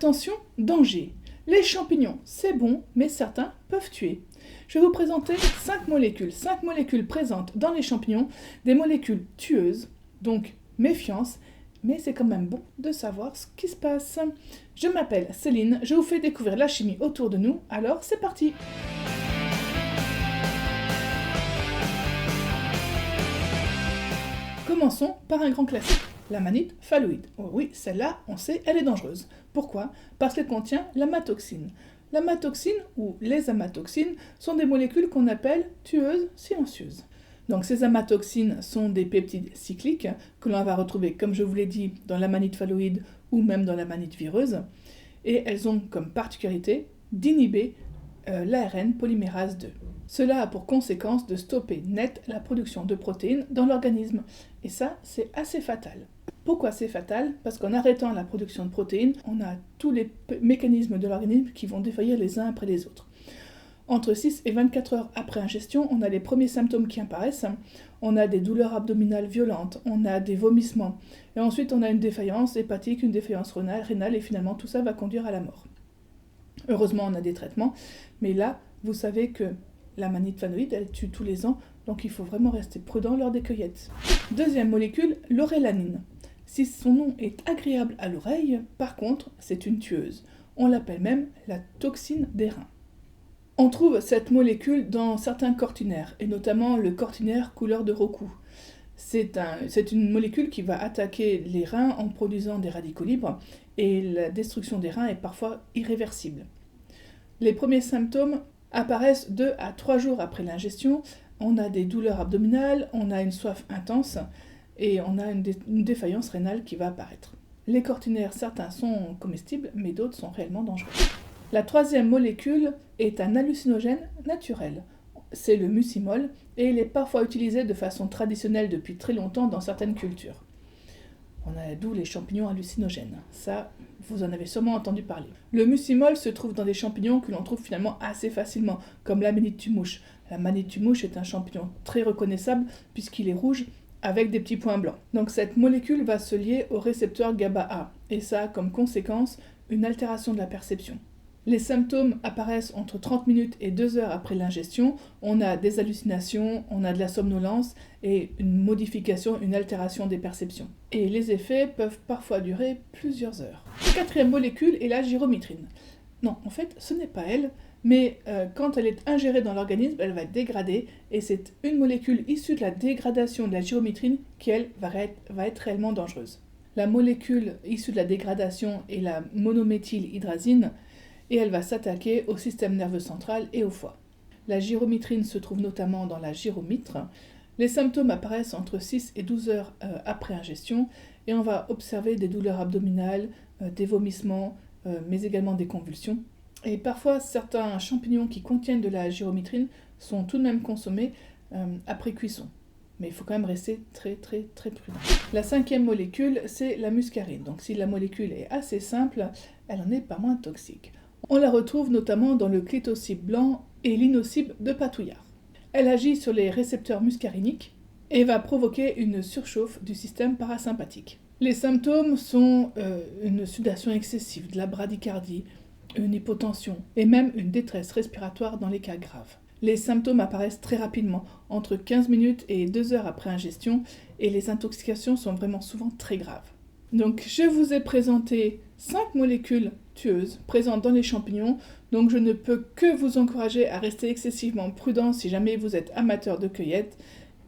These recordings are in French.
Attention, danger. Les champignons, c'est bon, mais certains peuvent tuer. Je vais vous présenter 5 molécules présentes dans les champignons, des molécules tueuses, donc méfiance, mais c'est quand même bon de savoir ce qui se passe. Je m'appelle Céline, je vous fais découvrir la chimie autour de nous, alors c'est parti! Commençons par un grand classique, l'amanite phalloïde. Oh oui, celle-là, on sait, elle est dangereuse. Pourquoi? Parce qu'elle contient l'amatoxine. L'amatoxine, ou les amatoxines, sont des molécules qu'on appelle tueuses silencieuses. Donc ces amatoxines sont des peptides cycliques que l'on va retrouver, comme je vous l'ai dit, dans l'amanite phalloïde ou même dans l'amanite vireuse. Et elles ont comme particularité d'inhiber l'ARN polymérase 2. Cela a pour conséquence de stopper net la production de protéines dans l'organisme. Et ça, c'est assez fatal. Pourquoi c'est fatal? Parce qu'en arrêtant la production de protéines, on a tous les mécanismes de l'organisme qui vont défaillir les uns après les autres. Entre 6 et 24 heures après ingestion, on a les premiers symptômes qui apparaissent. On a des douleurs abdominales violentes, on a des vomissements. Et ensuite, on a une défaillance hépatique, une défaillance rénale, et finalement, tout ça va conduire à la mort. Heureusement, on a des traitements, mais là, vous savez que l'amanite phalloïde, elle tue tous les ans, donc il faut vraiment rester prudent lors des cueillettes. Deuxième molécule, l'orélanine. Si son nom est agréable à l'oreille, par contre, c'est une tueuse. On l'appelle même la toxine des reins. On trouve cette molécule dans certains cortinaires, et notamment le cortinaire couleur de Roku. C'est une molécule qui va attaquer les reins en produisant des radicaux libres, et la destruction des reins est parfois irréversible. Les premiers symptômes apparaissent 2 à 3 jours après l'ingestion. On a des douleurs abdominales, on a une soif intense et on a une défaillance rénale qui va apparaître. Les cortinaires, certains sont comestibles, mais d'autres sont réellement dangereux. La troisième molécule est un hallucinogène naturel. C'est le mucimol et il est parfois utilisé de façon traditionnelle depuis très longtemps dans certaines cultures. On a d'où les champignons hallucinogènes. Ça, vous en avez sûrement entendu parler. Le mucimol se trouve dans des champignons que l'on trouve finalement assez facilement, comme l'amanite tumouche. L'amanite tumouche est un champignon très reconnaissable puisqu'il est rouge avec des petits points blancs. Donc cette molécule va se lier au récepteur GABA-A et ça a comme conséquence une altération de la perception. Les symptômes apparaissent entre 30 minutes et 2 heures après l'ingestion. On a des hallucinations, on a de la somnolence et une modification, une altération des perceptions. Et les effets peuvent parfois durer plusieurs heures. La quatrième molécule est la gyrométrine. Non, en fait, ce n'est pas elle, mais quand elle est ingérée dans l'organisme, elle va être dégradée et c'est une molécule issue de la dégradation de la gyrométrine qui, elle, va être réellement dangereuse. La molécule issue de la dégradation est la monométhylhydrazine, et elle va s'attaquer au système nerveux central et au foie. La gyrométrine se trouve notamment dans la gyromitre. Les symptômes apparaissent entre 6 et 12 heures après ingestion et on va observer des douleurs abdominales, des vomissements, mais également des convulsions. Et parfois, certains champignons qui contiennent de la gyrométrine sont tout de même consommés après cuisson. Mais il faut quand même rester très prudent. La cinquième molécule, c'est la muscarine. Donc si la molécule est assez simple, elle n'en est pas moins toxique. On la retrouve notamment dans le clitocybe blanc et l'inocybe de Patouillard. Elle agit sur les récepteurs muscariniques et va provoquer une surchauffe du système parasympathique. Les symptômes sont une sudation excessive, de la bradycardie, une hypotension et même une détresse respiratoire dans les cas graves. Les symptômes apparaissent très rapidement, entre 15 minutes et 2 heures après ingestion, et les intoxications sont vraiment souvent très graves. Donc je vous ai présenté 5 molécules tueuses présentes dans les champignons, donc je ne peux que vous encourager à rester excessivement prudent si jamais vous êtes amateur de cueillette,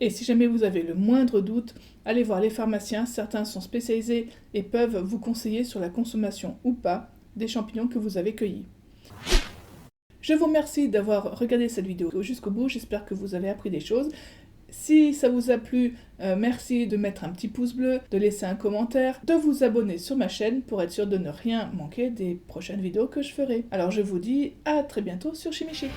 et si jamais vous avez le moindre doute, allez voir les pharmaciens, certains sont spécialisés et peuvent vous conseiller sur la consommation ou pas des champignons que vous avez cueillis. Je vous remercie d'avoir regardé cette vidéo jusqu'au bout, j'espère que vous avez appris des choses. Si ça vous a plu, merci de mettre un petit pouce bleu, de laisser un commentaire, de vous abonner sur ma chaîne pour être sûr de ne rien manquer des prochaines vidéos que je ferai. Alors je vous dis à très bientôt sur Chimie Chic.